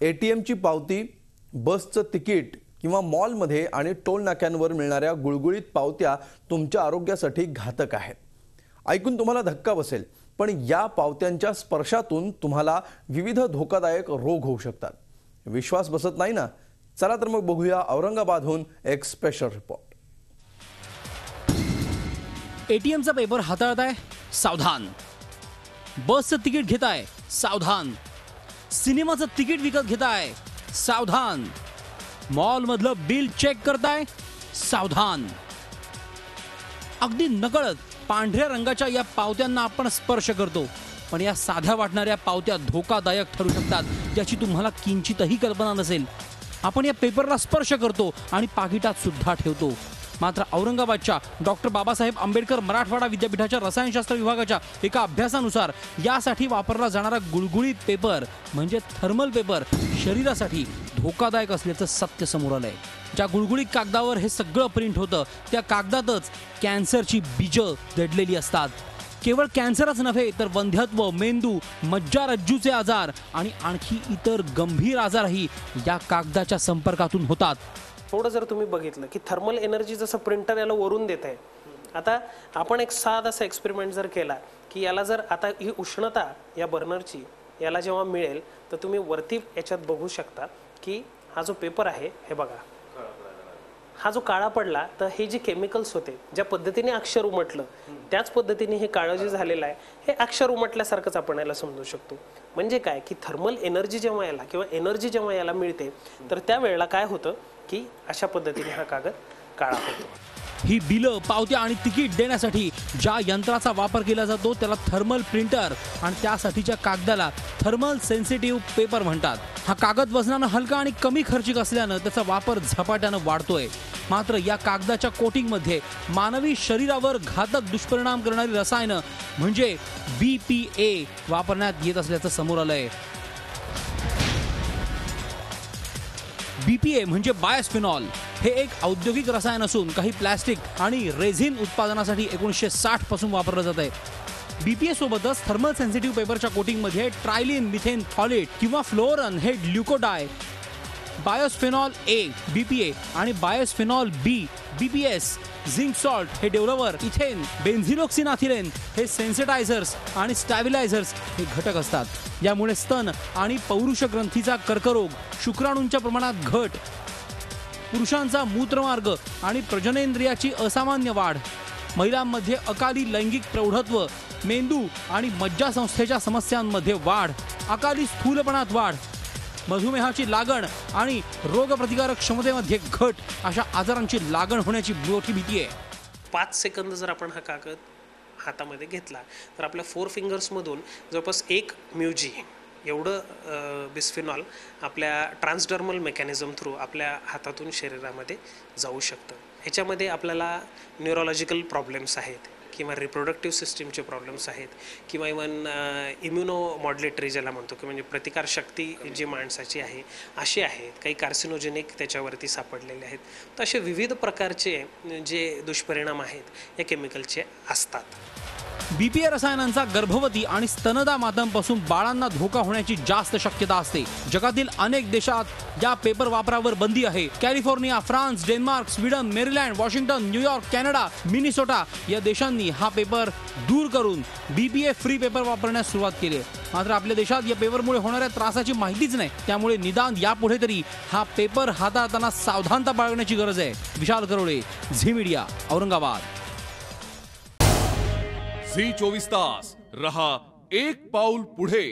ATMची पावती, बसचं तिकीट किंवा मॉलमध्ये आणि टोल नाक्यांवर मिळणाऱ्या गुळगुळीत पावत्या तुमच्या आरोग्यासाठी घातक आहेत। ऐकून तुम्हाला धक्का बसेल, पण या पावत्यांच्या स्पर्शातून तुम्हाला विविध धोकादायक रोग होऊ शकतात। विश्वास बसत नाही ना? चला तर मग बघूया औरंगाबादहून एक स्पेशल रिपोर्ट। एटीएमचा पेपर हाताळताय, सावधान। बसचं तिकीट घेताय, सावधान। सिनेमाचं तिकीट विकत घेताय, सावधान। मॉल मधलं बिल चेक करताय, सावधान। अगदी नकळत पांढऱ्या रंगाच्या या पावत्यांना आपण स्पर्श करतो, पण या साध्या वाटणाऱ्या पावत्या धोकादायक ठरू शकतात याची तुम्हाला किंचितही कल्पना नसेल। आपण या पेपरला स्पर्श करतो आणि पाकिटात सुद्धा ठेवतो। मात्र औरंगाबादच्या डॉक्टर बाबासाहेब आंबेडकर मराठवाडा विद्यापीठाच्या रसायनशास्त्र विभागाच्या एका अभ्यासानुसार यासाठी वापरला जाणारा गुळगुळीत पेपर म्हणजे थर्मल पेपर शरीरासाठी धोकादायक असल्याचं सत्य समोर आलंय। ज्या गुळगुळीत कागदावर हे सगळं प्रिंट होतं त्या कागदातच कॅन्सरची बीजं दडलेली असतात। केवळ कॅन्सरच नव्हे तर वंध्यत्व, मेंदू, मज्जारज्जूचे आजार आणि आणखी इतर गंभीर आजारही या कागदाच्या संपर्कातून होतात। थोडं जर तुम्ही बघितलं की थर्मल एनर्जी जसं प्रिंटर याला वरून देत आहे, आता आपण एक साधा असा एक्सपेरिमेंट जर केला की याला जर आता ही उष्णता या बर्नरची याला जेव्हा मिळेल तर तुम्ही वरती याच्यात बघू शकता की हा जो पेपर आहे हे बघा, हा जो काळा पडला तर हे जे केमिकल्स होते ज्या पद्धतीने अक्षर उमटलं त्याच पद्धतीने हे काळं जे झालेलं आहे हे अक्षर उमटल्यासारखंच आपण याला समजू शकतो। म्हणजे काय की थर्मल एनर्जी जेव्हा याला किंवा एनर्जी जेव्हा याला मिळते तर त्यावेळेला काय होतं की अशा पद्धतीने हा कागद काळा होतो। ही बिलं, पावत्या आणि तिकीट देण्यासाठी ज्या यंत्राचा वापर केला जातो त्याला थर्मल प्रिंटर आणि त्यासाठीच्या कागदाला थर्मल सेन्सिटिव्ह पेपर म्हणतात। हा कागद वजनानं हलका आणि कमी खर्चिक असल्यानं त्याचा वापर झपाट्यानं वाढतोय। मात्र या कागदाच्या कोटिंगमध्ये मानवी शरीरावर घातक दुष्परिणाम करणारी रसायनं म्हणजे BPA वापरण्यात येत असल्याचं समोर आलंय। BPA म्हणजे बायोस्फेनॉल हे एक औद्योगिक रसायन असून काही प्लास्टिक आणि रेझिन उत्पादनासाठी 1960 पासून वापरलं जात आहे। BPA सोबतच थर्मल सेन्सिटिव्ह पेपरच्या कोटिंगमध्ये ट्रायलिन मिथेन फॉलेट किंवा फ्लोरन हे ग्लुकोडाय, बायोस्फेनॉल A BPA आणि बायोस्फेनॉल B BPS, झिंक सॉल्ट हे डेव्हलपर, इथेन, बेन्झिनोक्सिनाथिलेन हे सेन्सिटायझर्स आणि स्टॅबिलायझर्स हे घटक असतात। यामुळे स्तन आणि पौरुष ग्रंथीचा कर्करोग, शुक्राणूंच्या प्रमाणात घट, पुरुषांचा मूत्रमार्ग आणि प्रजनेंद्रियाची असामान्य वाढ, महिलांमध्ये अकाली लैंगिक प्रौढत्व, मेंदू आणि मज्जासंस्थेच्या समस्यांमध्ये वाढ, अकाली स्थूलपणात वाढ, मधुमेहाची लागण आणि रोगप्रतिकारक क्षमतेमध्ये घट अशा आजारांची लागण होण्याची मोठी भीती आहे। 5 सेकंद जर आपण हा कागद हातामध्ये घेतला तर आपल्या 4 फिंगर्समधून जवळपास 1 म्यूजी एवढं बिस्फेनॉल आपल्या ट्रान्सडर्मल मेकॅनिझम थ्रू आपल्या हातातून शरीरामध्ये जाऊ शकतं। ह्याच्यामध्ये आपल्याला न्यूरोलॉजिकल प्रॉब्लेम्स आहेत किंवा रिप्रोडक्टिव्ह सिस्टीमचे प्रॉब्लेम्स आहेत किंवा इवन इम्युनो मॉड्युलेटरी ज्याला म्हणतो की म्हणजे प्रतिकारशक्ती जी माणसाची आहे अशी आहेत, काही कार्सिनोजेनिक त्याच्यावरती सापडलेले आहेत। तर असे विविध प्रकारचे जे दुष्परिणाम आहेत या केमिकलचे असतात। BPA रसायनांचा गर्भवती आणि स्तनदा मातांपासून बाळांना धोका होण्याची जास्त शक्यता असते। जगातील अनेक देशात या पेपर वापरावर बंदी आहे। California, France, Denmark, Sweden, Maryland, Washington, New York, Canada, Minnesota या देशांनी हा पेपर दूर करून BPA फ्री पेपर वापरण्यास सुरुवात केली आहे। मात्र आपल्या देशात या पेपरमुळे होणाऱ्या त्रासाची माहितीच नाही, त्यामुळे निदान यापुढे तरी हा पेपर हाताळताना सावधानता बाळगण्याची गरज आहे। Vishal Karole, Zee media, Aurangabad. Zee 24 तास रहा एक पाऊल पुढे।